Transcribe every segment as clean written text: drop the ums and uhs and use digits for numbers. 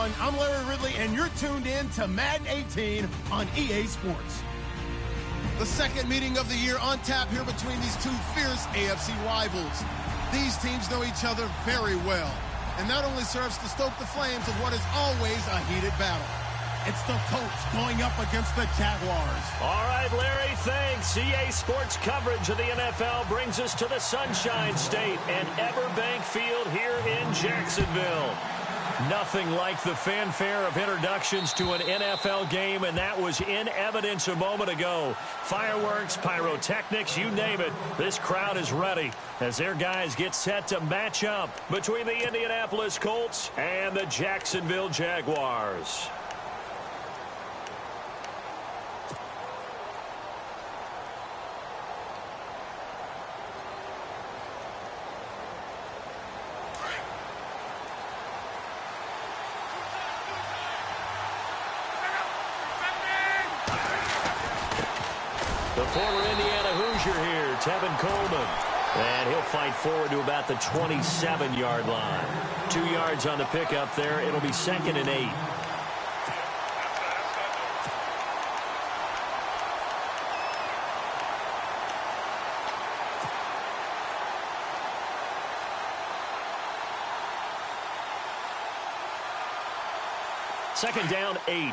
everyone. I'm Larry Ridley, and you're tuned in to Madden 18 on EA Sports. The second meeting of the year on tap here between these two fierce AFC rivals. These teams know each other very well, and that only serves to stoke the flames of what is always a heated battle. It's the Colts going up against the Jaguars. All right, Larry, thanks. EA Sports coverage of the NFL brings us to the Sunshine State and Everbank Field here in Jacksonville. Nothing like the fanfare of introductions to an NFL game, and that was in evidence a moment ago. Fireworks, pyrotechnics, you name it. This crowd is ready as their guys get set to match up between the Indianapolis Colts and the Jacksonville Jaguars. The former Indiana Hoosier here, Tevin Coleman. And he'll fight forward to about the 27-yard line. 2 yards on the pickup there. It'll be 2nd and 8. Second down, 8.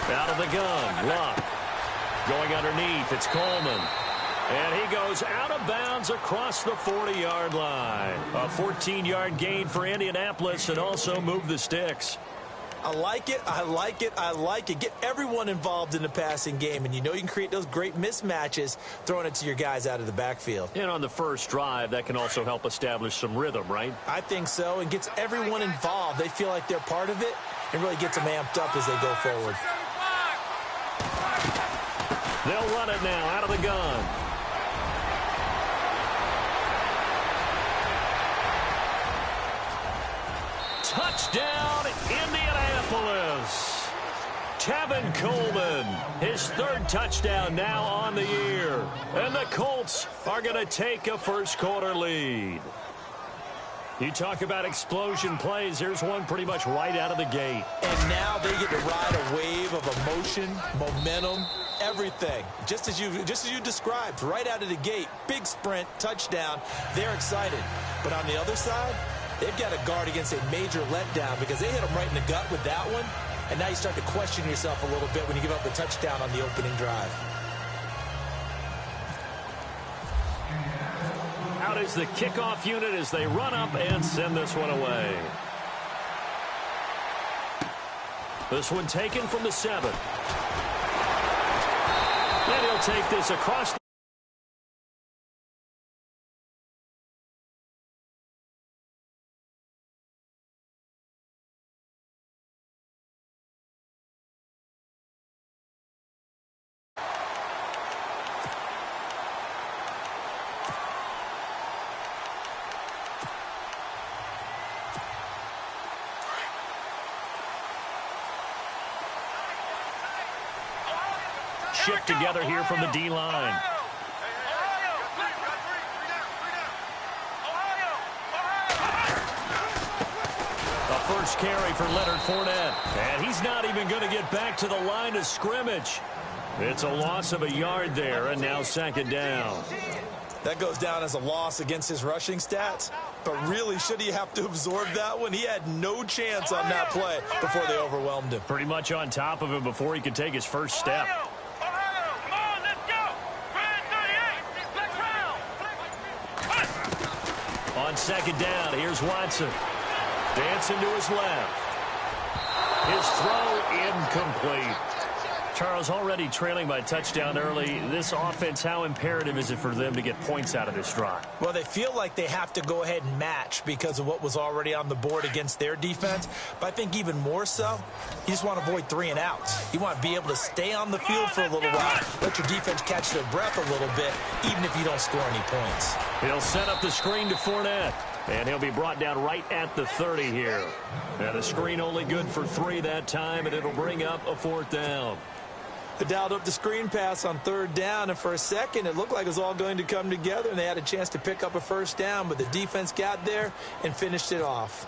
Out of the gun, Luck. Going underneath, it's Coleman. And he goes out of bounds across the 40-yard line. A 14-yard gain for Indianapolis and also move the sticks. I like it, I like it, I like it. Get everyone involved in the passing game, and you know you can create those great mismatches throwing it to your guys out of the backfield. And on the first drive, that can also help establish some rhythm, right? I think so, and gets everyone involved. They feel like they're part of it, and really gets them amped up as they go forward. They'll run it now out of the gun. Touchdown, Indianapolis. Tevin Coleman, his 3rd touchdown now on the year. And the Colts are going to take a first-quarter lead. You talk about explosion plays. There's one pretty much right out of the gate. And now they get to ride a wave of emotion, momentum, everything. Just as you described, right out of the gate, big sprint, touchdown. They're excited. But on the other side, they've got to guard against a major letdown because they hit them right in the gut with that one. And now you start to question yourself a little bit when you give up the touchdown on the opening drive. Out is the kickoff unit as they run up and send this one away. This one taken from the 7. And he'll take this across the shift together here from the D-line. The first carry for Leonard Fournette. And he's not even going to get back to the line of scrimmage. It's a loss of a yard there, and now 2nd down. That goes down as a loss against his rushing stats. But really, should he have to absorb that one? He had no chance on that play before they overwhelmed him. Pretty much on top of him before he could take his first step. On 2nd down, here's Watson. Dancing to his left. His throw incomplete. Charles, already trailing by touchdown early. This offense, how imperative is it for them to get points out of this drive? Well, they feel like they have to go ahead and match because of what was already on the board against their defense. But I think even more so, you just want to avoid 3 and outs. You want to be able to stay on the field for a little while, let your defense catch their breath a little bit, even if you don't score any points. He'll set up the screen to Fournette. And he'll be brought down right at the 30 here. And the screen only good for 3 that time, and it'll bring up a 4th down. They dialed up the screen pass on third down, and for a second, it looked like it was all going to come together, and they had a chance to pick up a first down, but the defense got there and finished it off.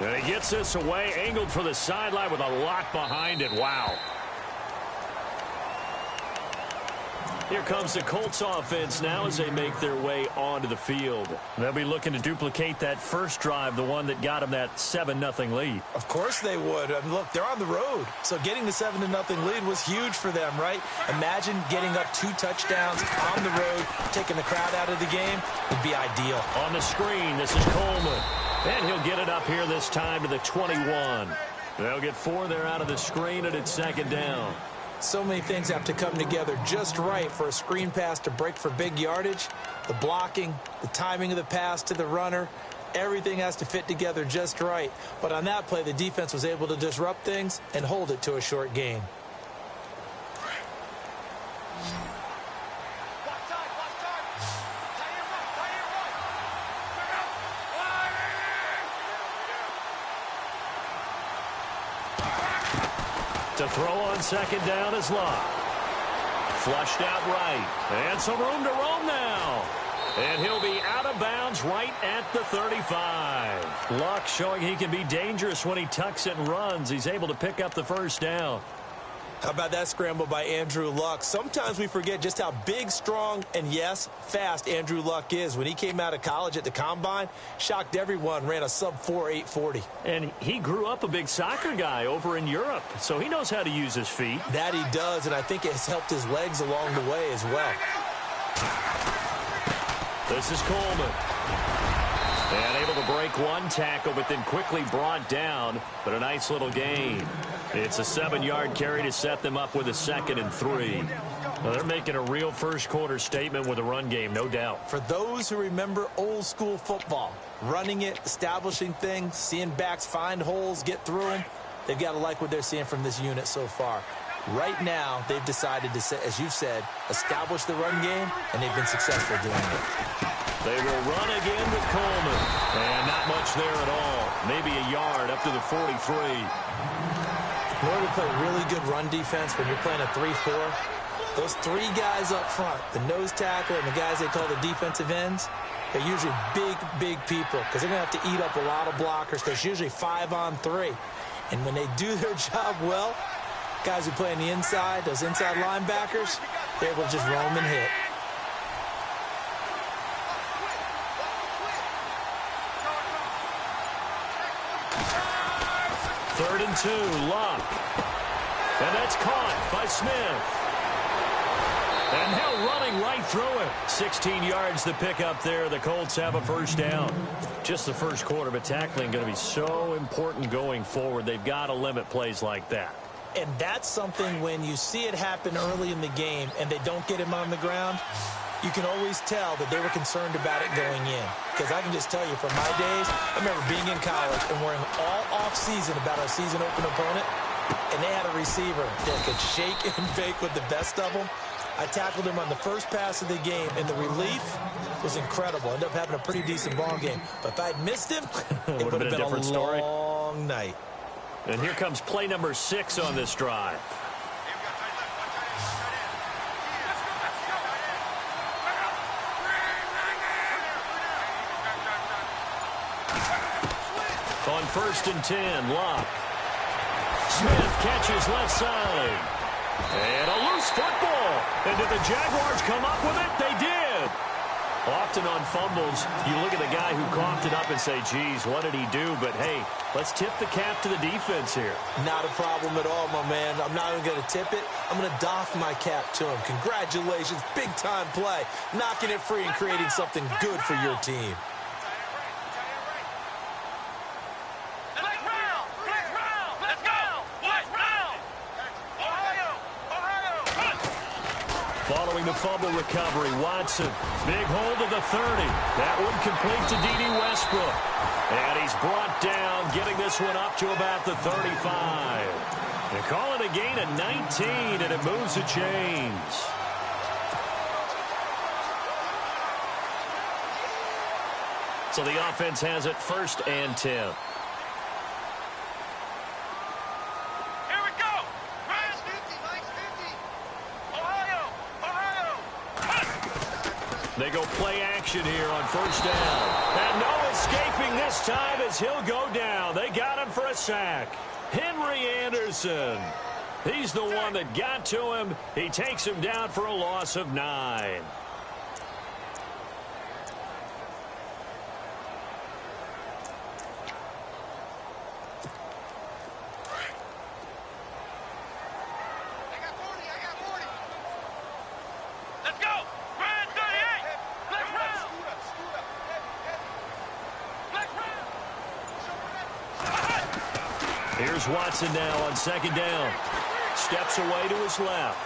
And he gets this away, angled for the sideline with a lock behind it. Wow. Here comes the Colts offense now as they make their way onto the field. They'll be looking to duplicate that first drive, the one that got them that 7-0 lead. Of course they would. I mean, look, they're on the road. So getting the 7-0 lead was huge for them, right? Imagine getting up 2 touchdowns on the road, taking the crowd out of the game would be ideal. On the screen, this is Coleman. And he'll get it up here this time to the 21. They'll get 4 there out of the screen, and it's second down. So many things have to come together just right for a screen pass to break for big yardage. The blocking, the timing of the pass to the runner, everything has to fit together just right. But on that play, the defense was able to disrupt things and hold it to a short gain. To throw on second down is Luck. Flushed out right. And some room to roam now. And he'll be out of bounds right at the 35. Luck showing he can be dangerous when he tucks it and runs. He's able to pick up the first down. How about that scramble by Andrew Luck? Sometimes we forget just how big, strong, and, yes, fast Andrew Luck is. When he came out of college at the Combine, shocked everyone, ran a sub-4 840. And he grew up a big soccer guy over in Europe, so he knows how to use his feet. That he does, and I think it's helped his legs along the way as well. This is Coleman. And able to break one tackle, but then quickly brought down, but a nice little gain. It's a 7-yard carry to set them up with a 2nd and 3. Well, they're making a real first-quarter statement with a run game, no doubt. For those who remember old-school football, running it, establishing things, seeing backs find holes, get through them, they've got to like what they're seeing from this unit so far. Right now, they've decided to, as you've said, establish the run game, and they've been successful doing it. They will run again with Coleman. And not much there at all. Maybe a yard up to the 43. In order to play really good run defense when you're playing a 3-4, those 3 guys up front, the nose tackle and the guys they call the defensive ends, they're usually big people because they're going to have to eat up a lot of blockers because it's usually 5 on 3. And when they do their job well, guys who play on the inside, those inside linebackers, they're able to just roam and hit. Third and 2, Luck. And that's caught by Smith. And now running right through it. 16 yards to pick up there. The Colts have a first down. Just the first quarter, but tackling going to be so important going forward. They've got to limit plays like that. And that's something when you see it happen early in the game and they don't get him on the ground, you can always tell that they were concerned about it going in. Because I can just tell you from my days, I remember being in college and worrying all off-season about our season-open opponent, and they had a receiver that could shake and bake with the best of them. I tackled him on the first pass of the game, and the relief was incredible. Ended up having a pretty decent ball game. But if I'd missed him, it would have been a different story. Long night. And here comes play number 6 on this drive. On 1st and 10, Luck. Smith catches left side. And a loose football. And did the Jaguars come up with it? They did. Often on fumbles, you look at the guy who coughed it up and say, geez, what did he do? But, hey, let's tip the cap to the defense here. Not a problem at all, my man. I'm not even going to tip it. I'm going to doff my cap to him. Congratulations. Big-time play. Knocking it free and creating something good for your team. Following the fumble recovery, Watson, big hold of the 30. That one complete to D.D. Westbrook. And he's brought down, getting this one up to about the 35. They call it a gain of 19, and it moves the chains. So the offense has it 1st and 10. Here we go. They go play action here on first down. And no escaping this time as he'll go down. They got him for a sack. Henry Anderson. He's the one that got to him. He takes him down for a loss of 9. Here's Watson now on second down. Steps away to his left.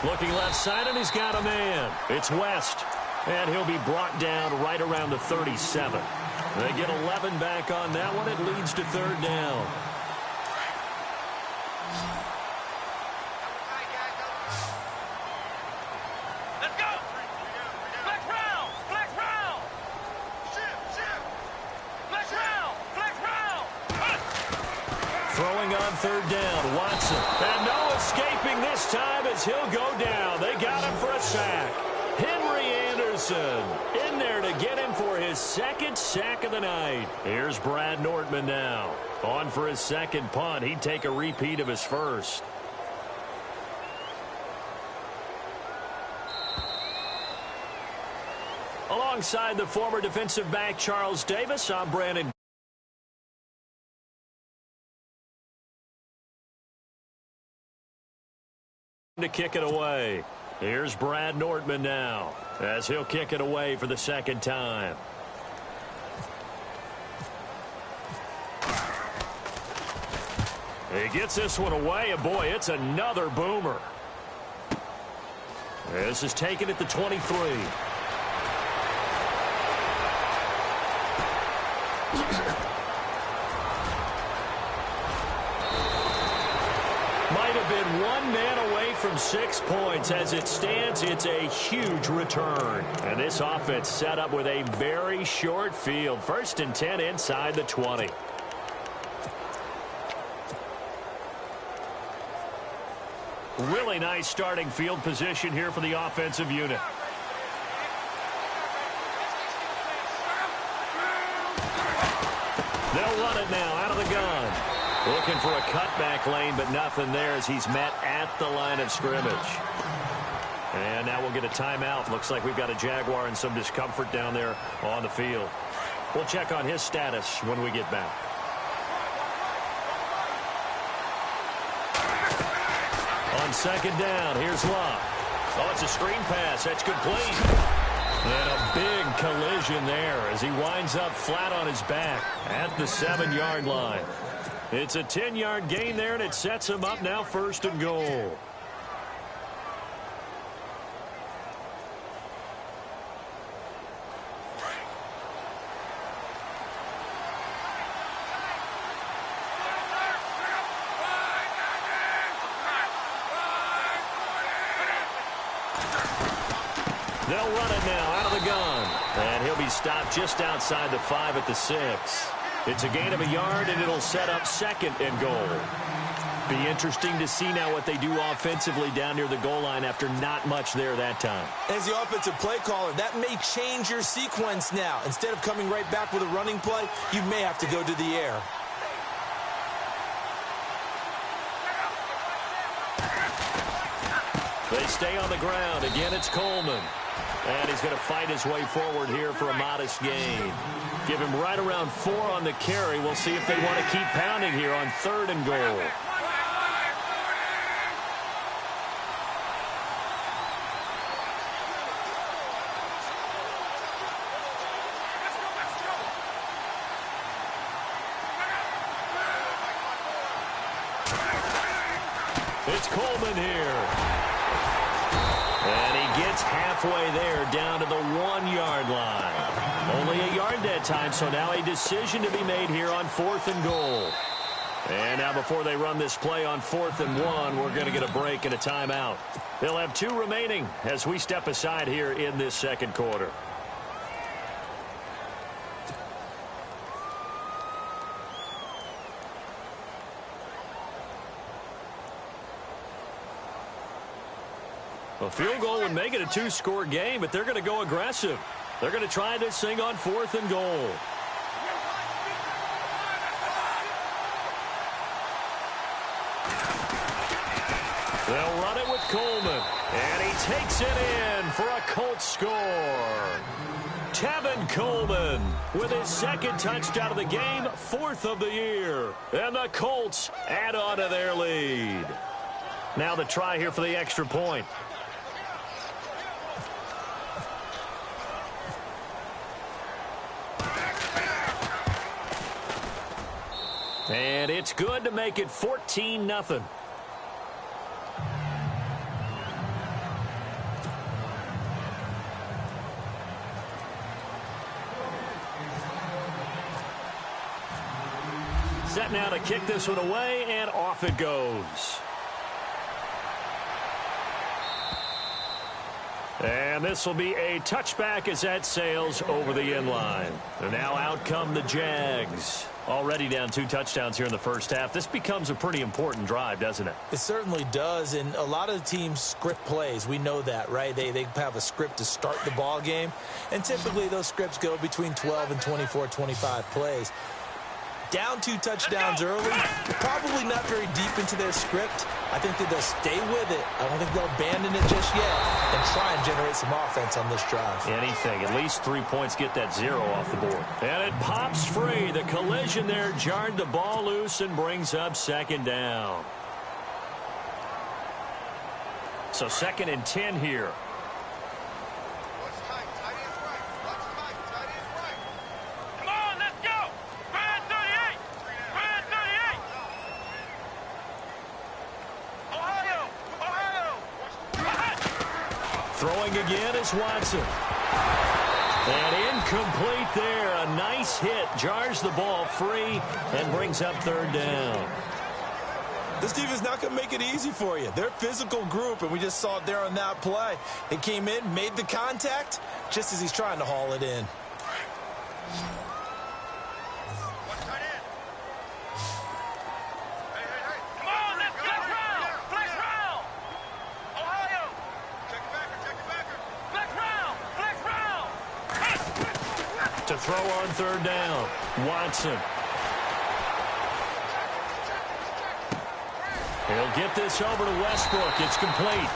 Looking left side, and he's got a man. It's West. And he'll be brought down right around the 37. They get 11 back on that one. It leads to third down. Throwing on third down, Watson. And no escaping this time as he'll go down. They got him for a sack. Henry Anderson in there to get him for his second sack of the night. Here's Brad Nortman now. On for his second punt. He'd take a repeat of his first. Alongside the former defensive back Charles Davis, I'm Brandon. To kick it away. Here's Brad Nortman now as he'll kick it away for the second time. He gets this one away, and boy, it's another boomer. This is taken at the 23. Might have been one man away from 6 points. As it stands, it's a huge return. And this offense set up with a very short field. 1st and 10 inside the 20. Really nice starting field position here for the offensive unit. They'll run it now out of the gun. Looking for a cutback lane, but nothing there as he's met at the line of scrimmage. And now we'll get a timeout. Looks like we've got a Jaguar in some discomfort down there on the field. We'll check on his status when we get back. On second down, here's Love. Oh, it's a screen pass. That's complete. And a big collision there as he winds up flat on his back at the 7-yard line. It's a 10-yard gain there, and it sets him up now 1st and goal. They'll run it now out of the gun. And he'll be stopped just outside the 5 at the 6. It's a gain of a yard, and it'll set up 2nd and goal. Be interesting to see now what they do offensively down near the goal line after not much there that time. As the offensive play caller, that may change your sequence now. Instead of coming right back with a running play, you may have to go to the air. They stay on the ground. Again, it's Coleman. And he's going to fight his way forward here for a modest gain. Give him right around 4 on the carry. We'll see if they want to keep pounding here on 3rd and goal. It's Coleman here. And he gets halfway there down to the 1-yard line. Only a yard that time, so now a decision to be made here on 4th and goal. And now before they run this play on 4th and 1, we're going to get a break and a timeout. They'll have 2 remaining as we step aside here in this 2nd quarter. A field goal would make it a two-score game, but they're going to go aggressive. They're going to try this thing on 4th and goal. They'll run it with Coleman. And he takes it in for a Colts score. Tevin Coleman with his second touchdown of the game, 4th of the year. And the Colts add on to their lead. Now the try here for the extra point. And it's good to make it 14-0. Set now to kick this one away, and off it goes. And this will be a touchback as that sails over the end line. And now out come the Jags. Already down 2 touchdowns here in the first half. This becomes a pretty important drive, doesn't it? It certainly does, and a lot of the teams script plays. We know that, right? They have a script to start the ball game, and typically those scripts go between 12 and 24, 25 plays. Down 2 touchdowns early, probably not very deep into their script. I think that they'll stay with it. I don't think they'll abandon it just yet and try and generate some offense on this drive. Anything. At least 3 points, get that 0 off the board. And it pops free. The collision there jarred the ball loose and brings up 2nd down. So 2nd and 10 here. Throwing again is Watson. And incomplete there. A nice hit. Jars the ball free and brings up 3rd down. This team is not going to make it easy for you. They're a physical group, and we just saw it there on that play. They came in, made the contact, just as he's trying to haul it in. To throw on 3rd down. Watson. He'll get this over to Westbrook. It's complete.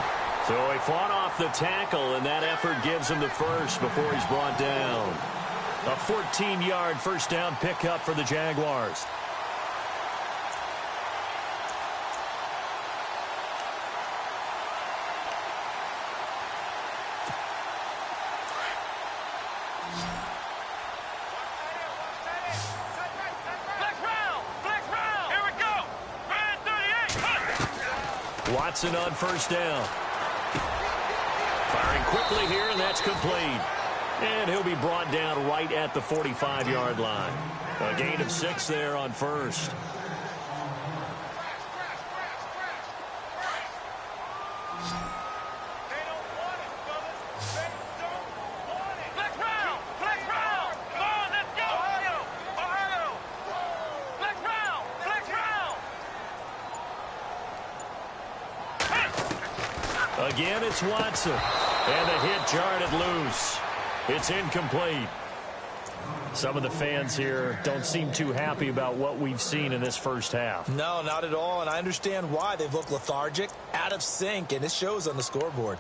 So he fought off the tackle, and that effort gives him the first before he's brought down. A 14-yard first down pickup for the Jaguars. Watson on first down. Firing quickly here, and that's complete. And he'll be brought down right at the 45-yard line. A gain of 6 there on first. Again, it's Watson. And the hit jarred it loose. It's incomplete. Some of the fans here don't seem too happy about what we've seen in this first half. No, not at all, and I understand why. They've looked lethargic, out of sync, and it shows on the scoreboard.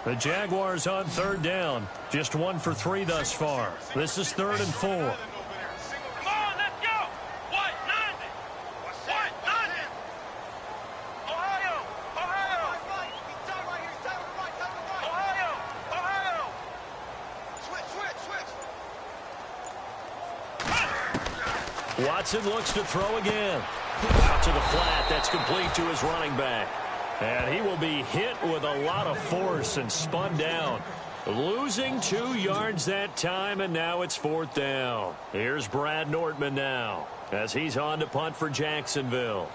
The Jaguars on 3rd down. Just 1 for 3 thus far. This is 3rd and 4. Watson looks to throw again. Out to the flat. That's complete to his running back. And he will be hit with a lot of force and spun down. Losing 2 yards that time, and now it's 4th down. Here's Brad Nortman now as he's on to punt for Jacksonville.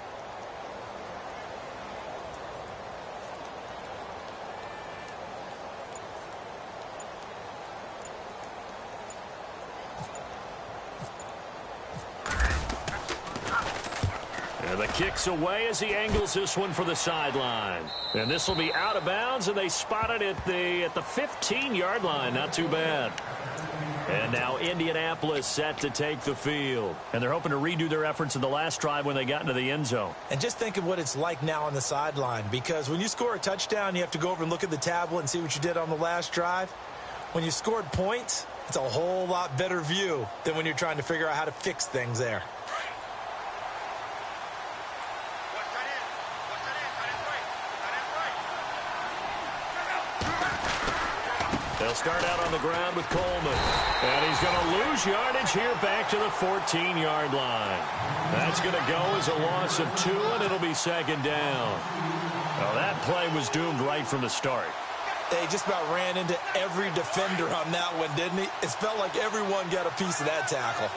And the kick's away as he angles this one for the sideline. And this will be out of bounds, and they spot it at the 15-yard line. Not too bad. And now Indianapolis set to take the field. And they're hoping to redo their efforts in the last drive when they got into the end zone. And just think of what it's like now on the sideline, because when you score a touchdown, you have to go over and look at the tablet and see what you did on the last drive. When you scored points, it's a whole lot better view than when you're trying to figure out how to fix things there. They'll start out on the ground with Coleman. And he's going to lose yardage here back to the 14-yard line. That's going to go as a loss of 2, and it'll be second down. Well, that play was doomed right from the start. They just about ran into every defender on that one, didn't he? It felt like everyone got a piece of that tackle.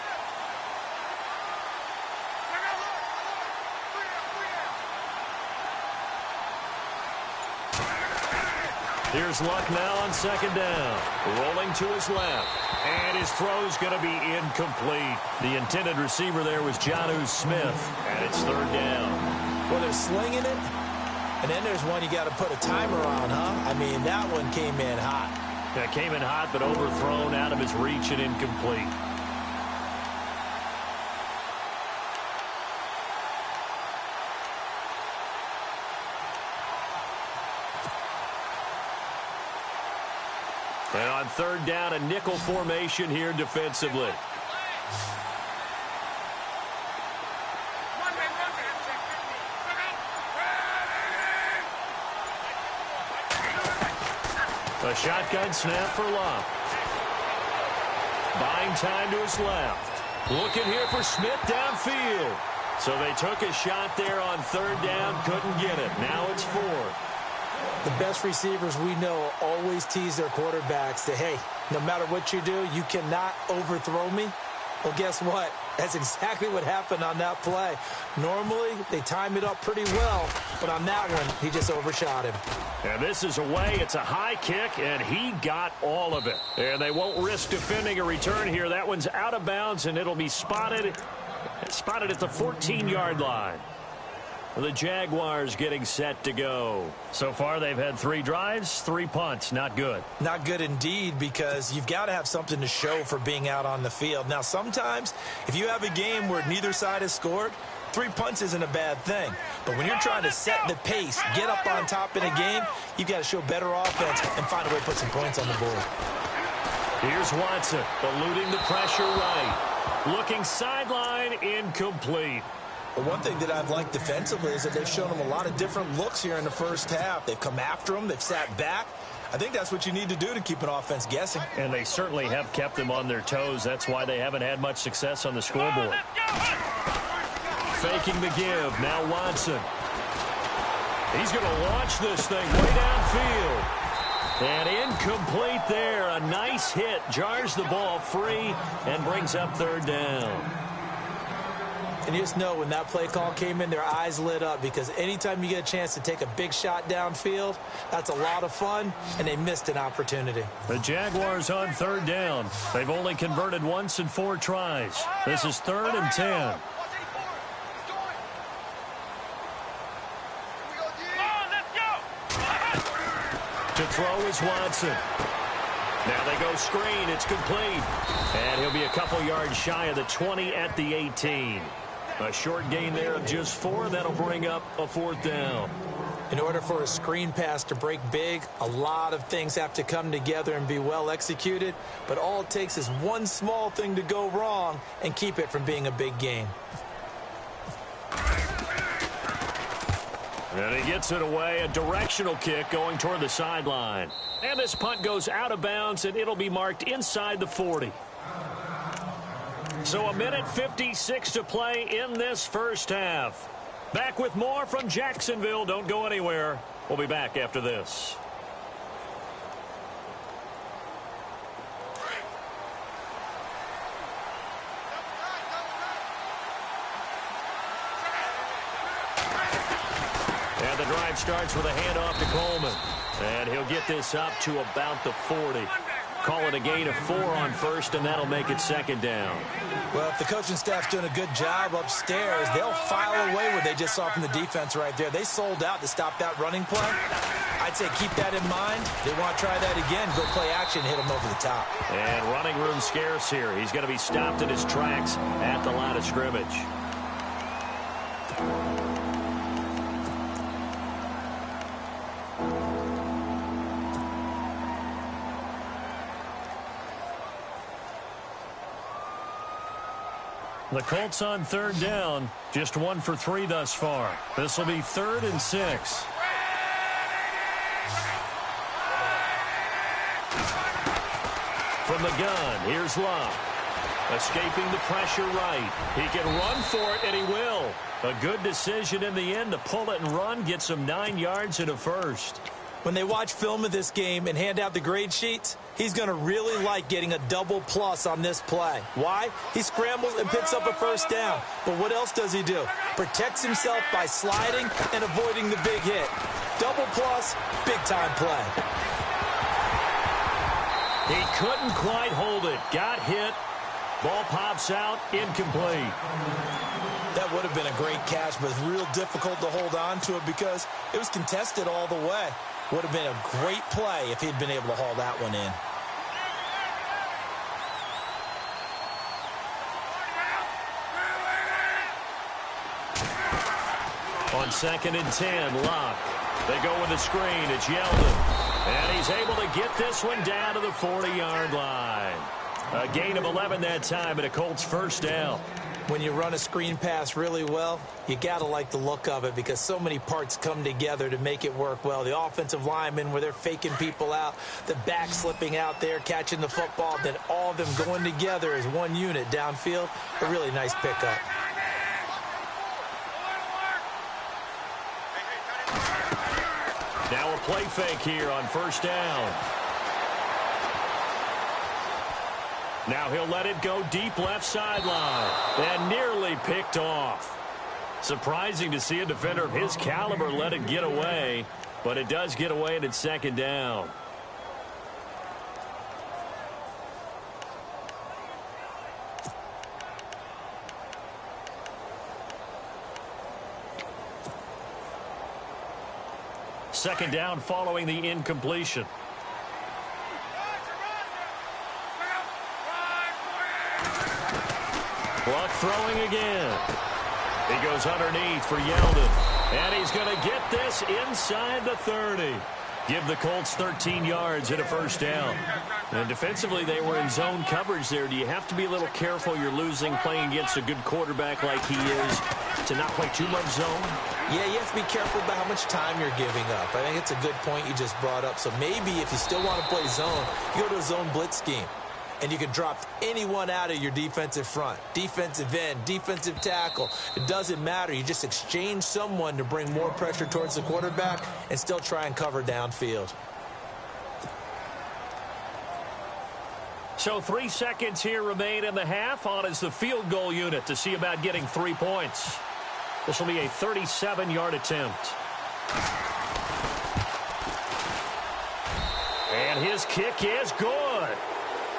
Here's Luck now on second down. Rolling to his left. And his throw's going to be incomplete. The intended receiver there was Jonnu Smith. And it's third down. Well, they're slinging it. And then there's one you got to put a timer on, huh? I mean, that one came in hot. Yeah, came in hot, but overthrown, out of his reach and incomplete. And on third down, a nickel formation here defensively. A shotgun snap for Luck. Buying time to his left. Looking here for Smith downfield. So they took a shot there on third down, couldn't get it. Now it's 4. The best receivers we know always tease their quarterbacks that, hey, no matter what you do, you cannot overthrow me. Well, guess what? That's exactly what happened on that play. Normally, they time it up pretty well, but on that one, he just overshot him. And this is away. It's a high kick, and he got all of it. And they won't risk defending a return here. That one's out of bounds, and it'll be spotted at the 14-yard line. The Jaguars getting set to go. So far, they've had 3 drives, 3 punts. Not good. Not good indeed, because you've got to have something to show for being out on the field. Now, sometimes, if you have a game where neither side has scored, 3 punts isn't a bad thing. But when you're trying to set the pace, get up on top in a game, you've got to show better offense and find a way to put some points on the board. Here's Watson, eluding the pressure right. Looking sideline, incomplete. But one thing that I've liked defensively is that they've shown them a lot of different looks here in the first half. They've come after them. They've sat back. I think that's what you need to do to keep an offense guessing. And they certainly have kept them on their toes. That's why they haven't had much success on the scoreboard. Faking the give. Now Watson. He's going to launch this thing way downfield. And incomplete there. A nice hit. Jars the ball free and brings up third down. And you just know when that play call came in, their eyes lit up, because anytime you get a chance to take a big shot downfield, that's a lot of fun, and they missed an opportunity. The Jaguars on third down. They've only converted once in 4 tries. This is 3rd and 10. To throw is Watson. Now they go screen. It's complete. And he'll be a couple yards shy of the 20 at the 18. A short gain there of just 4. That'll bring up a 4th down. In order for a screen pass to break big, a lot of things have to come together and be well executed. But all it takes is one small thing to go wrong and keep it from being a big gain. And he gets it away. A directional kick going toward the sideline. And this punt goes out of bounds, and it'll be marked inside the 40. So 1:56 to play in this first half. Back with more from Jacksonville. Don't go anywhere. We'll be back after this. And the drive starts with a handoff to Coleman. And he'll get this up to about the 40. Call it a gain of 4 on first, and that'll make it second down. Well, if the coaching staff's doing a good job upstairs, they'll file away what they just saw from the defense right there. They sold out to stop that running play. I'd say keep that in mind. They want to try that again. Go play action, hit them over the top. And running room scarce here. He's going to be stopped in his tracks at the line of scrimmage. The Colts on third down, just 1 for 3 thus far. This will be 3rd and 6. From the gun, here's Love. Escaping the pressure right. He can run for it, and he will. A good decision in the end to pull it and run, gets him 9 yards and a first. When they watch film of this game and hand out the grade sheets, he's going to really like getting a double plus on this play. Why? He scrambles and picks up a first down. But what else does he do? Protects himself by sliding and avoiding the big hit. Double plus, big-time play. He couldn't quite hold it. Got hit. Ball pops out, incomplete. That would have been a great catch, but it's real difficult to hold on to it because it was contested all the way. Would have been a great play if he'd been able to haul that one in. On 2nd and 10, Locke. They go with a screen. It's Yeldon. And he's able to get this one down to the 40-yard line. A gain of 11 that time, and a Colts first down. When you run a screen pass really well, you got to like the look of it because so many parts come together to make it work well. The offensive linemen, where they're faking people out, the back slipping out there, catching the football, then all of them going together as one unit downfield. A really nice pickup. Now a play fake here on first down. Now he'll let it go deep left sideline. And nearly picked off. Surprising to see a defender of his caliber let it get away. But it does get away, and it's second down. Second down following the incompletion. Luck throwing again. He goes underneath for Yeldon. And he's going to get this inside the 30. Give the Colts 13 yards and a first down. And defensively, they were in zone coverage there. Do you have to be a little careful? You're losing playing against a good quarterback like he is to not play too much zone? Yeah, you have to be careful about how much time you're giving up. I think it's a good point you just brought up. So maybe if you still want to play zone, you go to a zone blitz scheme. And you can drop anyone out of your defensive front. Defensive end, defensive tackle. It doesn't matter. You just exchange someone to bring more pressure towards the quarterback and still try and cover downfield. So 3 seconds here remain in the half. On is the field goal unit to see about getting 3 points. This will be a 37-yard attempt. And his kick is good.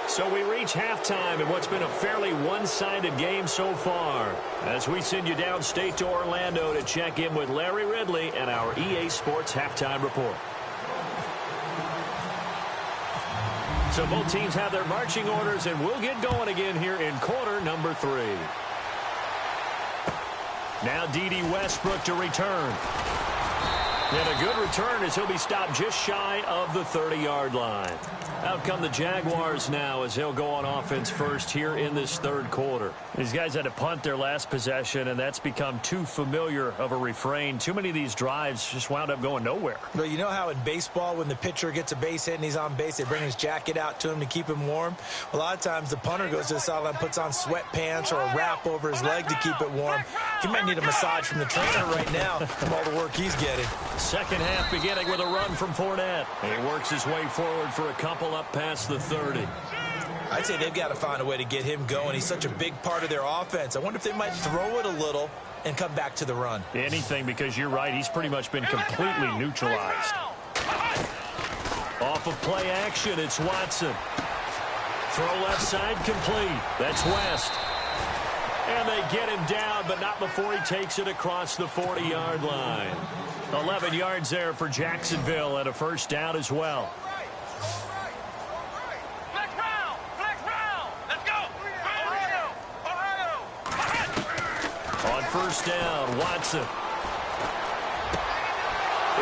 So we reach halftime in what's been a fairly one-sided game so far. As we send you downstate to Orlando to check in with Larry Ridley and our EA Sports Halftime Report. So both teams have their marching orders, and we'll get going again here in quarter number 3. Now D.D. Westbrook to return. And a good return as he'll be stopped just shy of the 30-yard line. Out come the Jaguars now as they'll go on offense first here in this third quarter. These guys had to punt their last possession, and that's become too familiar of a refrain. Too many of these drives just wound up going nowhere. Well, you know how in baseball when the pitcher gets a base hit and he's on base, they bring his jacket out to him to keep him warm? A lot of times the punter goes to the sideline, puts on sweatpants or a wrap over his leg to keep it warm. He might need a massage from the trainer right now from all the work he's getting. Second half beginning with a run from Fournette. He works his way forward for a couple up past the 30. I'd say they've got to find a way to get him going. He's such a big part of their offense. I wonder if they might throw it a little and come back to the run. Anything, because you're right. He's pretty much been completely neutralized. Off of play action, it's Watson. Throw left side complete. That's West. And they get him down, but not before he takes it across the 40-yard line. 11 yards there for Jacksonville and a first down as well. On first down, Watson.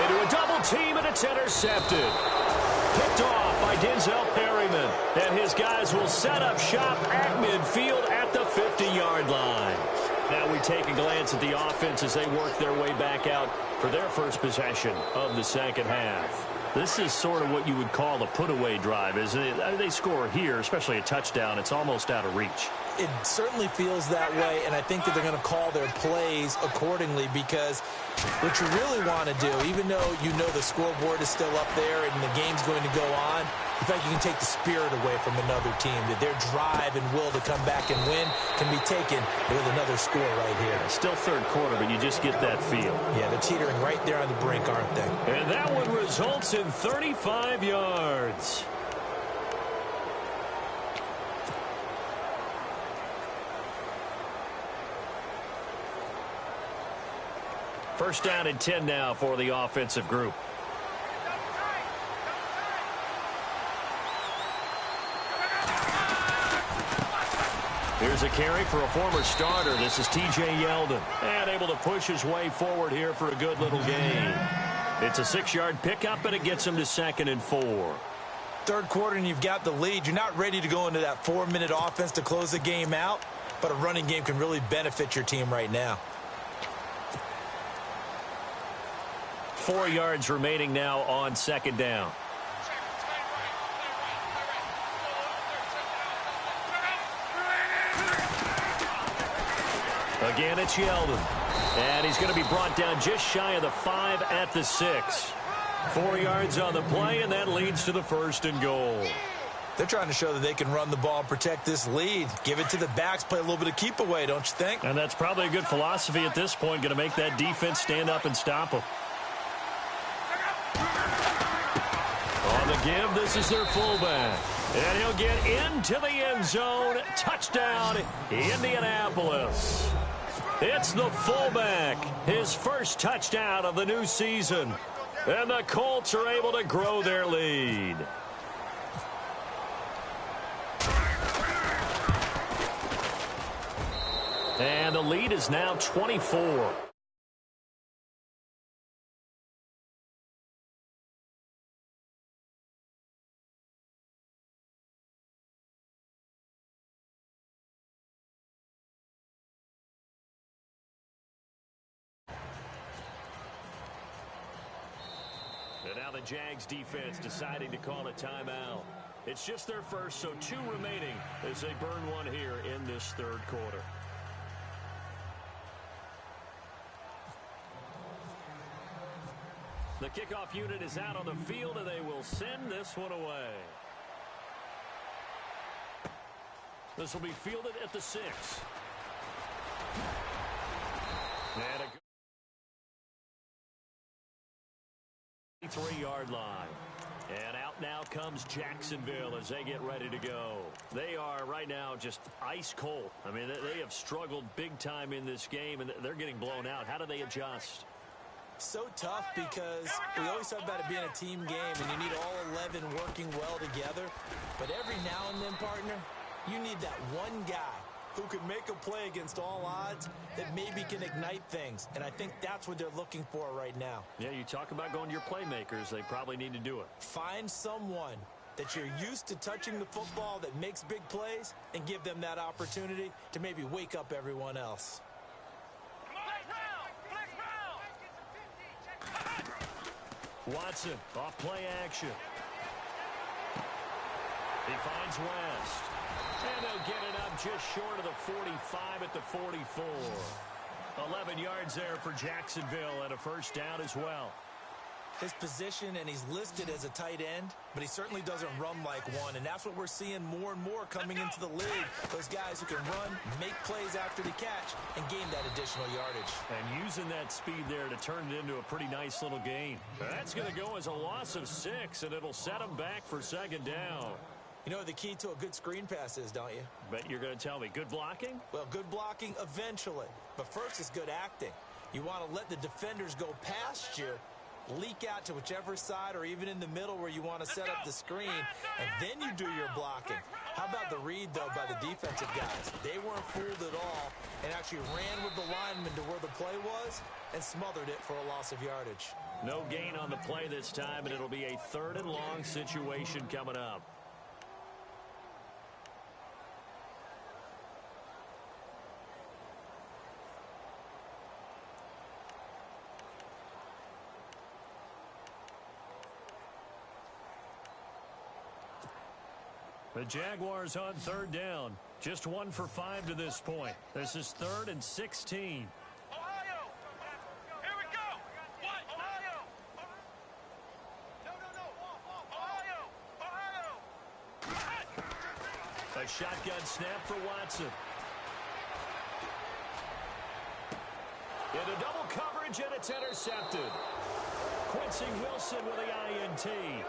Into a double team, and it's intercepted. Picked off by Denzel Perryman. And his guys will set up shop at midfield at the 50-yard line. Now we take a glance at the offense as they work their way back out for their first possession of the second half. This is sort of what you would call a put-away drive, isn't it? I mean, they score here, especially a touchdown. It's almost out of reach. It certainly feels that way, and I think that they're going to call their plays accordingly, because what you really want to do, even though you know the scoreboard is still up there and the game's going to go on, in fact, you can take the spirit away from another team. That their drive and will to come back and win can be taken with another score right here. Still third quarter, but you just get that feel. Yeah, they're teetering right there on the brink, aren't they? And that one results in 35 yards. First down and 10 now for the offensive group. Here's a carry for a former starter. This is T.J. Yeldon. And able to push his way forward here for a good little gain. It's a 6-yard pickup, and it gets him to 2nd and 4. Third quarter, and you've got the lead. You're not ready to go into that 4-minute offense to close the game out, but a running game can really benefit your team right now. 4 yards remaining now on second down. Again, it's Yeldon. And he's going to be brought down just shy of the 5 at the 6. 4 yards on the play, and that leads to the 1st and goal. They're trying to show that they can run the ball and protect this lead. Give it to the backs, play a little bit of keep away, don't you think? And that's probably a good philosophy at this point, going to make that defense stand up and stop them. On the give, this is their fullback. And he'll get into the end zone. Touchdown, Indianapolis. It's the fullback, his first touchdown of the new season. And the Colts are able to grow their lead. And the lead is now 24. And now the Jags defense deciding to call a timeout. It's just their first, so 2 remaining as they burn one here in this third quarter. The kickoff unit is out on the field, and they will send this one away. This will be fielded at the 6. And a 3-yard line. And out now comes Jacksonville as they get ready to go. They are right now just ice cold. I mean, they have struggled big time in this game, and they're getting blown out. How do they adjust? So tough, because we always talk about it being a team game, and you need all 11 working well together. But every now and then, partner, you need that one guy who can make a play against all odds that maybe can ignite things. And I think that's what they're looking for right now. Yeah, you talk about going to your playmakers. They probably need to do it. Find someone that you're used to touching the football that makes big plays and give them that opportunity to maybe wake up everyone else. Watson, off play action. He finds West. And they'll get it up just short of the 45 at the 44. 11 yards there for Jacksonville and a first down as well. His position, and he's listed as a tight end, but he certainly doesn't run like one, and that's what we're seeing more and more coming into the league. Those guys who can run, make plays after the catch, and gain that additional yardage. And using that speed there to turn it into a pretty nice little gain. That's going to go as a loss of 6, and it'll set them back for second down. You know what the key to a good screen pass is, don't you? Bet you're going to tell me. Good blocking? Well, good blocking eventually. But first is good acting. You want to let the defenders go past you, leak out to whichever side or even in the middle where you want to set up the screen, and then you do your blocking. How about the read, though, by the defensive guys? They weren't fooled at all and actually ran with the lineman to where the play was and smothered it for a loss of yardage. No gain on the play this time, and it'll be a 3rd and long situation coming up. The Jaguars on 3rd down. Just 1 for 5 to this point. This is 3rd and 16. Ohio! Here we go! What? Ohio! No. Ohio! A shotgun snap for Watson. Into double coverage, and it's intercepted. Quincy Wilson with the INT.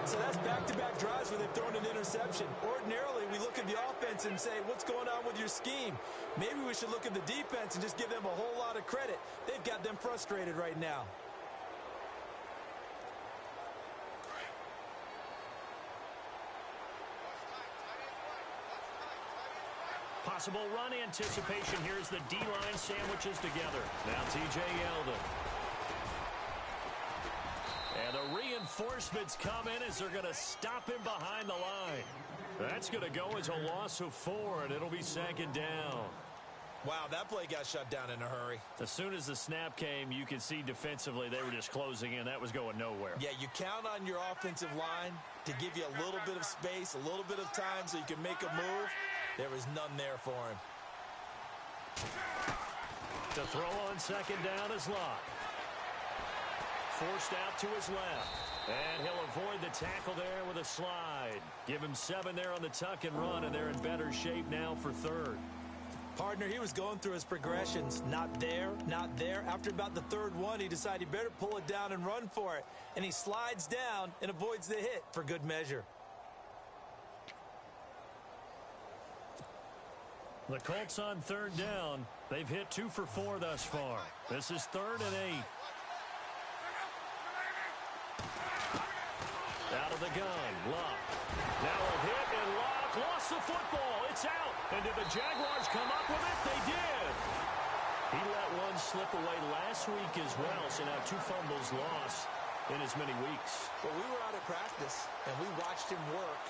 So that's back-to-back drives where they've thrown an interception. Ordinarily, we look at the offense and say, what's going on with your scheme? Maybe we should look at the defense and just give them a whole lot of credit. They've got them frustrated right now. Possible run anticipation here as the D-line sandwiches together. Now T.J. Yeldon. And the reinforcements come in as they're going to stop him behind the line. That's going to go as a loss of 4, and it'll be 2nd down. Wow, that play got shut down in a hurry. As soon as the snap came, you could see defensively they were just closing in. That was going nowhere. Yeah, you count on your offensive line to give you a little bit of space, a little bit of time so you can make a move. There was none there for him. The throw on 2nd down is Locke. Forced out to his left. And he'll avoid the tackle there with a slide. Give him 7 there on the tuck and run, and they're in better shape now for 3rd. Partner, he was going through his progressions. Not there, not there. After about the 3rd one, he decided he better pull it down and run for it. And he slides down and avoids the hit for good measure. The Colts on 3rd down. They've hit 2 for 4 thus far. This is 3rd and 8. Out of the gun, Locke. Now a hit, and Locke lost the football. It's out. And did the Jaguars come up with it? They did. He let one slip away last week as well, so now 2 fumbles lost in as many weeks. Well, we were out at practice, and we watched him work.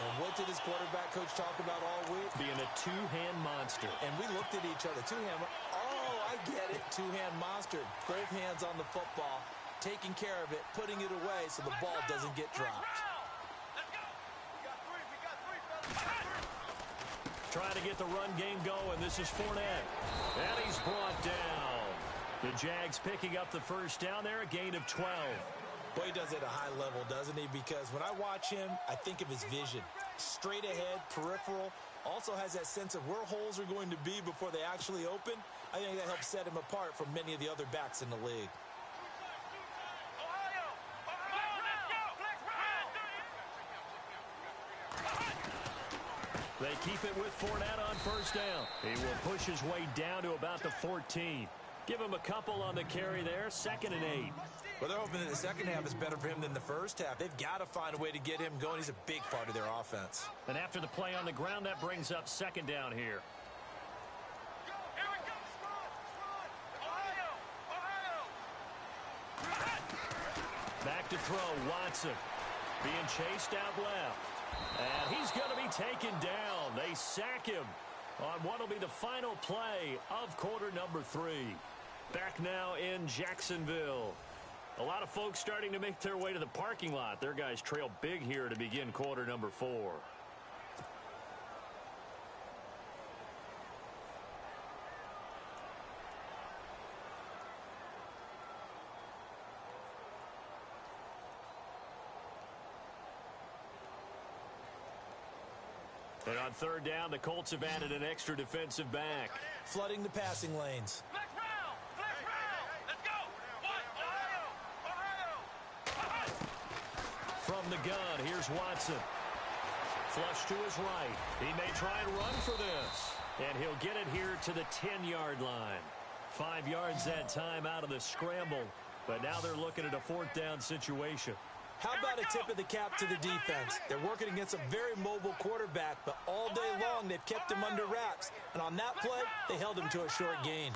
And what did his quarterback coach talk about all week? Being a 2-hand monster. And we looked at each other. 2-hand. Oh, I get it. 2-hand monster. Both hands on the football. Taking care of it, putting it away so the ball doesn't get dropped. Trying to get the run game going. This is Fournette. And he's brought down. The Jags picking up the 1st down there, a gain of 12. Boy, he does it at a high level, doesn't he? Because when I watch him, I think of his vision. Straight ahead, peripheral. Also has that sense of where holes are going to be before they actually open. I think that helps set him apart from many of the other backs in the league. They keep it with Fournette on 1st down. He will push his way down to about the 14. Give him a couple on the carry there. 2nd and 8. Well, they're hoping that the second half is better for him than the first half. They've got to find a way to get him going. He's a big part of their offense. And after the play on the ground, that brings up 2nd down here. Back to throw, Watson. Being chased out left. And he's going to be taken down. They sack him on what will be the final play of quarter number 3. Back now in Jacksonville. A lot of folks starting to make their way to the parking lot. Their guys trail big here to begin quarter number 4. And on 3rd down, the Colts have added an extra defensive back. Flooding the passing lanes. Flex round! Let's go! From the gun, here's Watson. Flush to his right. He may try and run for this. And he'll get it here to the 10-yard line. 5 yards that time out of the scramble. But now they're looking at a 4th down situation. How about a tip of the cap to the defense? They're working against a very mobile quarterback, but all day long they've kept him under wraps. And on that play, they held him to a short gain.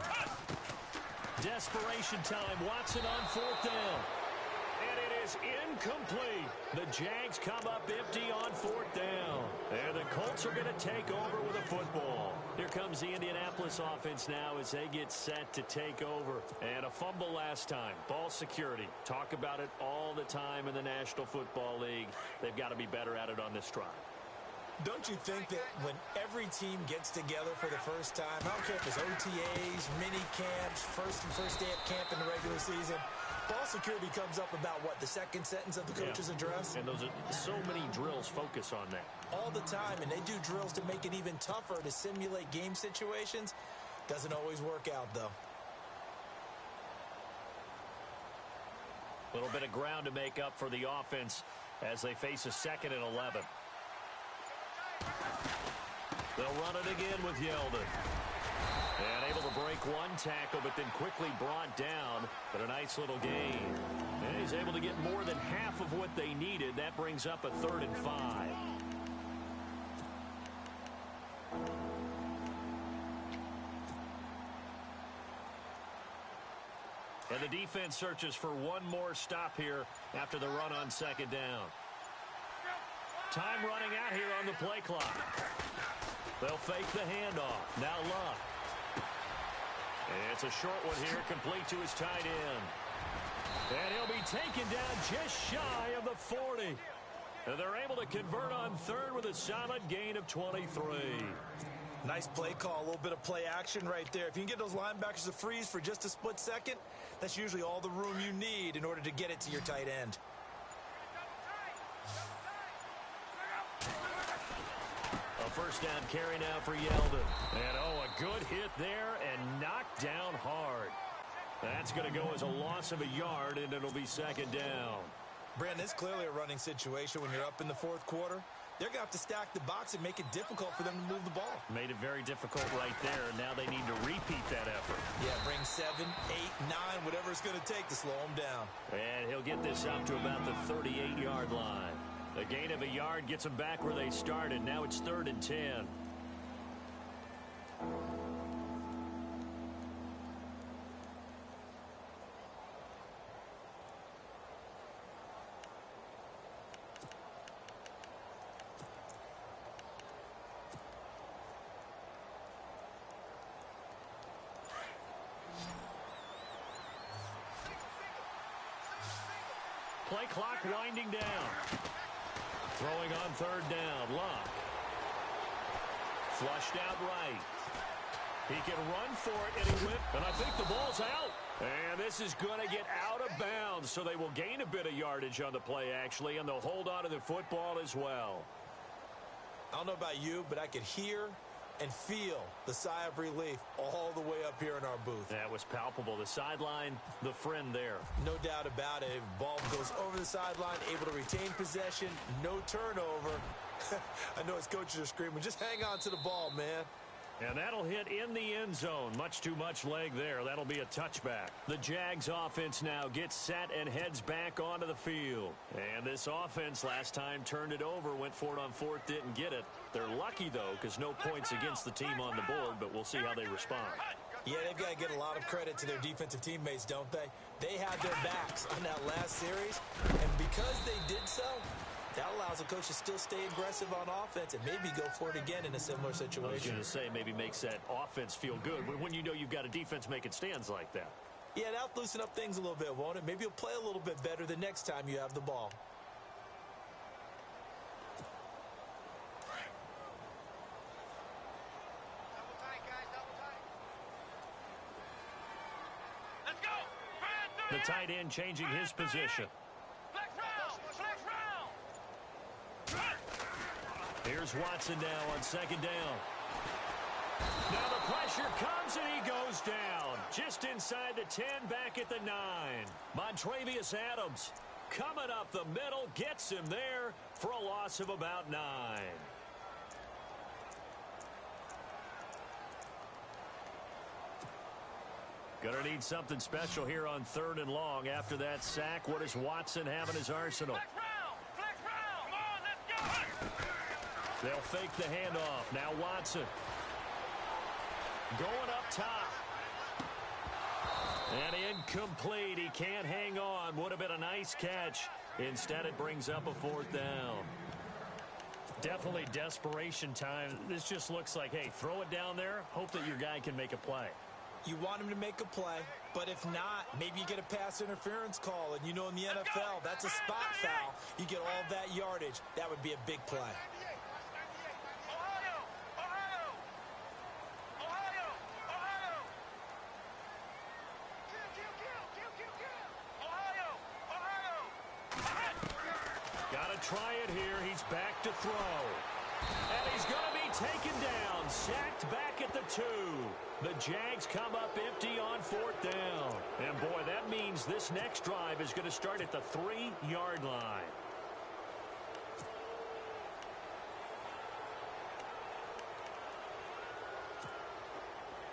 Desperation time. Watson on 4th down. And it is incomplete. The Jags come up empty on 4th down. And the Colts are going to take over with a football. Here comes the Indianapolis offense now as they get set to take over. And a fumble last time. Ball security. Talk about it all the time in the National Football League. They've got to be better at it on this drive. Don't you think that when every team gets together for the first time, I don't care if it's OTAs, mini camps, first day of camp in the regular season, ball security comes up about, what, the second sentence of the coach's address? And those are so many drills focus on that. All the time, and they do drills to make it even tougher to simulate game situations. Doesn't always work out, though. A little bit of ground to make up for the offense as they face a 2nd and 11. They'll run it again with Yeldon. And able to break one tackle, but then quickly brought down. But a nice little gain. And he's able to get more than half of what they needed. That brings up a 3rd and 5. And the defense searches for one more stop here after the run on 2nd down. Time running out here on the play clock. They'll fake the handoff. Now Luck. And it's a short one here, complete to his tight end. And he'll be taken down just shy of the 40. And they're able to convert on 3rd with a solid gain of 23. Nice play call, a little bit of play action right there. If you can get those linebackers to freeze for just a split second, that's usually all the room you need in order to get it to your tight end. A 1st down carry now for Yeldon. And, a good hit there and knocked down hard. That's going to go as a loss of a yard, and it'll be 2nd down. Brandon, it's clearly a running situation when you're up in the 4th quarter. They're going to have to stack the box and make it difficult for them to move the ball. Made it very difficult right there. Now they need to repeat that effort. Yeah, bring 7, 8, 9, whatever it's going to take to slow them down. And he'll get this up to about the 38-yard line. A gain of a yard gets them back where they started. Now it's 3rd and 10. Play clock winding down. Throwing on 3rd down. Luck. Flushed out right. He can run for it, and he whipped. And I think the ball's out. And this is going to get out of bounds, so they will gain a bit of yardage on the play, actually, and they'll hold on to the football as well. I don't know about you, but I could hear and feel the sigh of relief all the way up here in our booth. That was palpable. The sideline, the friend there. No doubt about it. Ball goes over the sideline, able to retain possession, no turnover. I know his coaches are screaming, just hang on to the ball, man. And that'll hit in the end zone. Much too much leg there. That'll be a touchback. The Jags offense now gets set and heads back onto the field. And this offense last time turned it over, went for it on 4th, didn't get it. They're lucky, though, because no points against the team on the board, but we'll see how they respond. Yeah, they've got to get a lot of credit to their defensive teammates, don't they? They had their backs on that last series, and because they did so, that allows the coach to still stay aggressive on offense and maybe go for it again in a similar situation. I was going to say maybe makes that offense feel good when you know you've got a defense making stands like that. Yeah, that'll loosen up things a little bit, won't it? Maybe you'll play a little bit better the next time you have the ball. Let's go. The tight end changing his position. Flex round. Flex round. Here's Watson now on 2nd down. Now the pressure comes and he goes down. Just inside the 10, back at the 9. Montravius Adams coming up the middle, gets him there for a loss of about 9. Gonna need something special here on 3rd and long. After that sack, what does Watson have in his arsenal? Flex round! Flex round! Come on, let's go! They'll fake the handoff. Now Watson. Going up top. And incomplete. He can't hang on. Would have been a nice catch. Instead, it brings up a 4th down. Definitely desperation time. This just looks like, hey, throw it down there. Hope that your guy can make a play. You want him to make a play, but if not, maybe you get a pass interference call. And you know in the NFL, that's a spot foul. You get all that yardage. That would be a big play. Ohio! Ohio! Ohio! Ohio! Ohio! Ohio! Got to try it here. He's back to throw. And he's going to be taken down. Sacked back at the 2. The Jags come up empty on 4th down. And, boy, that means this next drive is going to start at the 3-yard line.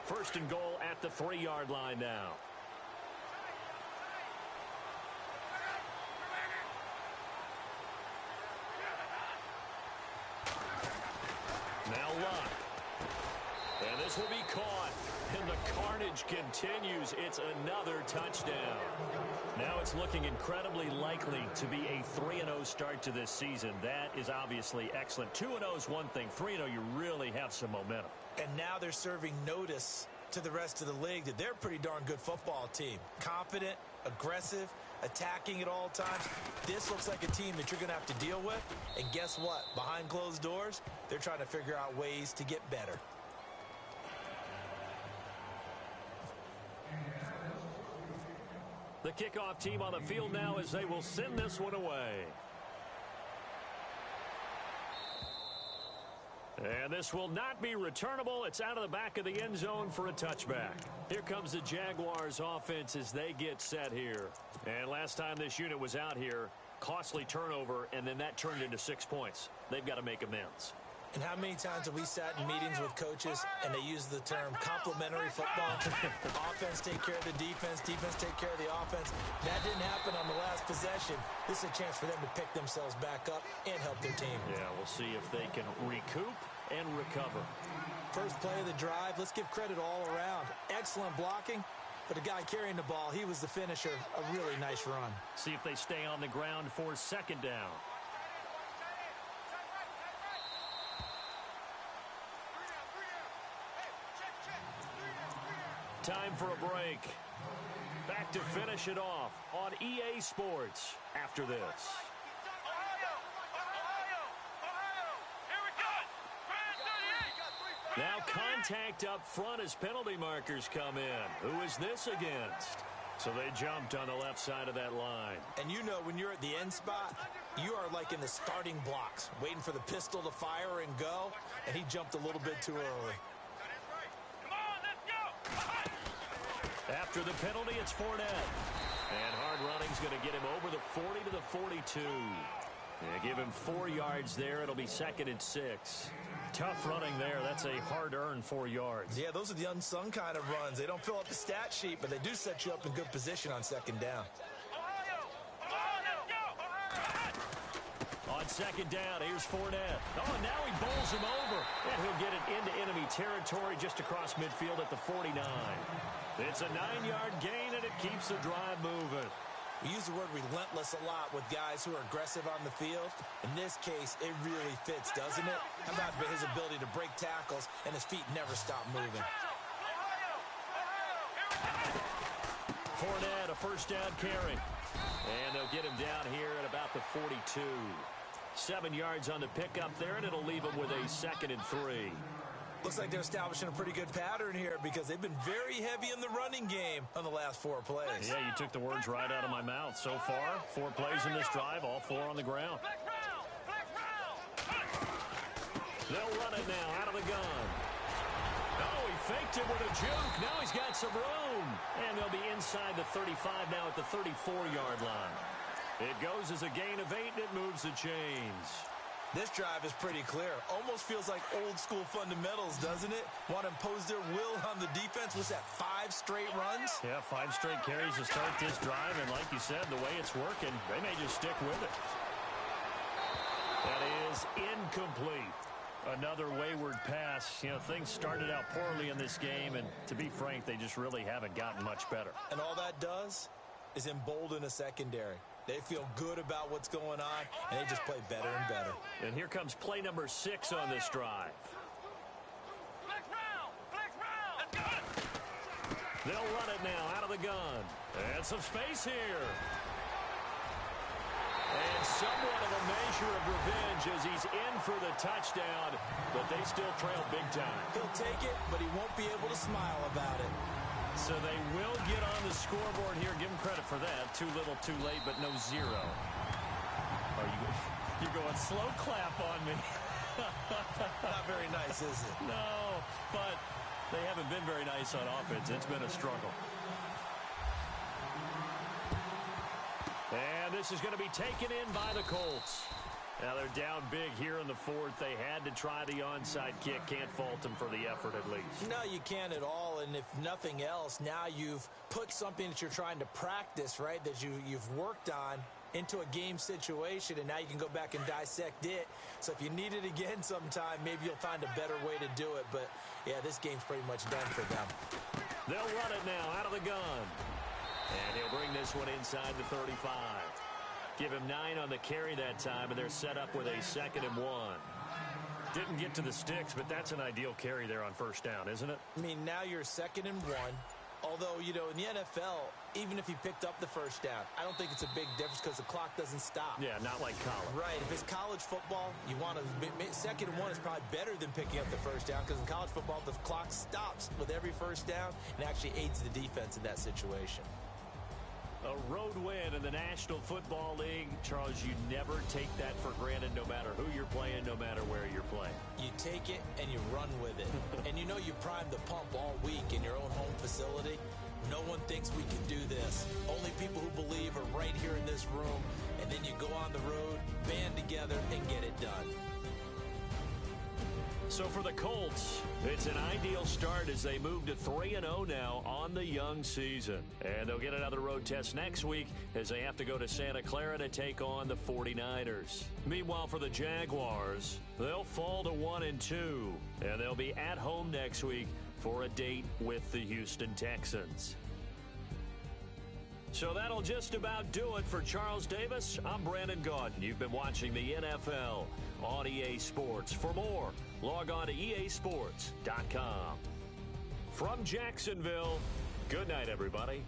First and goal at the 3-yard line now. Now Luck. And this will be caught. And the carnage continues. It's another touchdown. Now it's looking incredibly likely to be a 3-0 start to this season. That is obviously excellent. 2-0 is one thing. 3-0, you really have some momentum. And now they're serving notice to the rest of the league that they're a pretty darn good football team. Confident, aggressive, attacking at all times. This looks like a team that you're going to have to deal with. And guess what? Behind closed doors, they're trying to figure out ways to get better. The kickoff team on the field now as they will send this one away. And this will not be returnable. It's out of the back of the end zone for a touchback. Here comes the Jaguars offense as they get set here. And last time this unit was out here, costly turnover, and then that turned into 6 points. They've got to make amends. And how many times have we sat in meetings with coaches and they use the term complementary football? Offense take care of the defense, defense take care of the offense. That didn't happen on the last possession. This is a chance for them to pick themselves back up and help their team. Yeah, we'll see if they can recoup and recover. First play of the drive, let's give credit all around. Excellent blocking, but the guy carrying the ball, he was the finisher. A really nice run. See if they stay on the ground for 2nd down. Time for a break. Back to finish it off on EA Sports after this. Ohio! Ohio! Ohio! Here we go! Now contact up front as penalty markers come in. Who is this against? So they jumped on the left side of that line. And you know when you're at the end spot, you are like in the starting blocks, waiting for the pistol to fire and go, and he jumped a little bit too early. Come on, let's go! After the penalty, it's Fournette. And hard running's going to get him over the 40 to the 42. Yeah, give him 4 yards there. It'll be 2nd and 6. Tough running there. That's a hard-earned 4 yards. Yeah, those are the unsung kind of runs. They don't fill up the stat sheet, but they do set you up in good position on 2nd down. Ohio! Ohio! Let's go! On 2nd down, here's Fournette. Oh, and now he bowls him over. And he'll get it into enemy territory just across midfield at the 49. It's a 9-yard gain, and it keeps the drive moving. We use the word relentless a lot with guys who are aggressive on the field. In this case, it really fits, doesn't it? How about his ability to break tackles and his feet never stop moving? Fournette, a 1st down carry. And they'll get him down here at about the 42. 7 yards on the pickup there, and it'll leave him with a 2nd and 3. Looks like they're establishing a pretty good pattern here because they've been very heavy in the running game on the last 4 plays. Yeah, you took the words right out of my mouth. So far, 4 plays in this drive, all 4 on the ground. They'll run it now out of the gun. Oh, he faked it with a juke. Now he's got some room. And they'll be inside the 35 now at the 34-yard line. It goes as a gain of 8, and it moves the chains. This drive is pretty clear. Almost feels like old school fundamentals, doesn't it? Want to impose their will on the defense. What's that, 5 straight runs? Yeah, 5 straight carries to start this drive. And like you said, the way it's working, they may just stick with it. That is incomplete. Another wayward pass. You know, things started out poorly in this game, and to be frank, they just really haven't gotten much better. And all that does is embolden a secondary. They feel good about what's going on, and they just play better and better. And here comes play number 6 on this drive. Flex round! Flex round! Let's go! They'll run it now out of the gun. And some space here. And somewhat of a measure of revenge as he's in for the touchdown, but they still trail big time. He'll take it, but he won't be able to smile about it. So they will get on the scoreboard here. Give them credit for that. Too little, too late, but no 0. Oh, you're going slow clap on me. Not very nice, is it? No, but they haven't been very nice on offense. It's been a struggle. And this is going to be taken in by the Colts. Now they're down big here in the 4th. They had to try the onside kick. Can't fault them for the effort at least. No, you can't at all. And if nothing else, now you've put something that you're trying to practice, right, that you've worked on into a game situation, and now you can go back and dissect it. So if you need it again sometime, maybe you'll find a better way to do it. But, yeah, this game's pretty much done for them. They'll run it now out of the gun. And he'll bring this one inside the 35. Give him 9 on the carry that time, and they're set up with a 2nd and 1. Didn't get to the sticks, but that's an ideal carry there on first down, isn't it? I mean, now you're 2nd and 1. Although, you know, in the NFL, even if he picked up the first down, I don't think it's a big difference because the clock doesn't stop. Yeah, not like college. Right. If it's college football, you want to 2nd and 1 is probably better than picking up the first down because in college football, the clock stops with every first down and actually aids the defense in that situation. A road win in the National Football League. Charles, you never take that for granted no matter who you're playing, no matter where you're playing. You take it and you run with it. And you know you primed the pump all week in your own home facility. No one thinks we can do this. Only people who believe are right here in this room. And then you go on the road, band together, and get it done. So for the Colts, it's an ideal start as they move to 3-0 now on the young season. And they'll get another road test next week as they have to go to Santa Clara to take on the 49ers. Meanwhile, for the Jaguars, they'll fall to 1-2, and they'll be at home next week for a date with the Houston Texans. So that'll just about do it for Charles Davis. I'm Brandon Gaudin. You've been watching the NFL on EA Sports. For more, log on to easports.com. From Jacksonville, good night, everybody.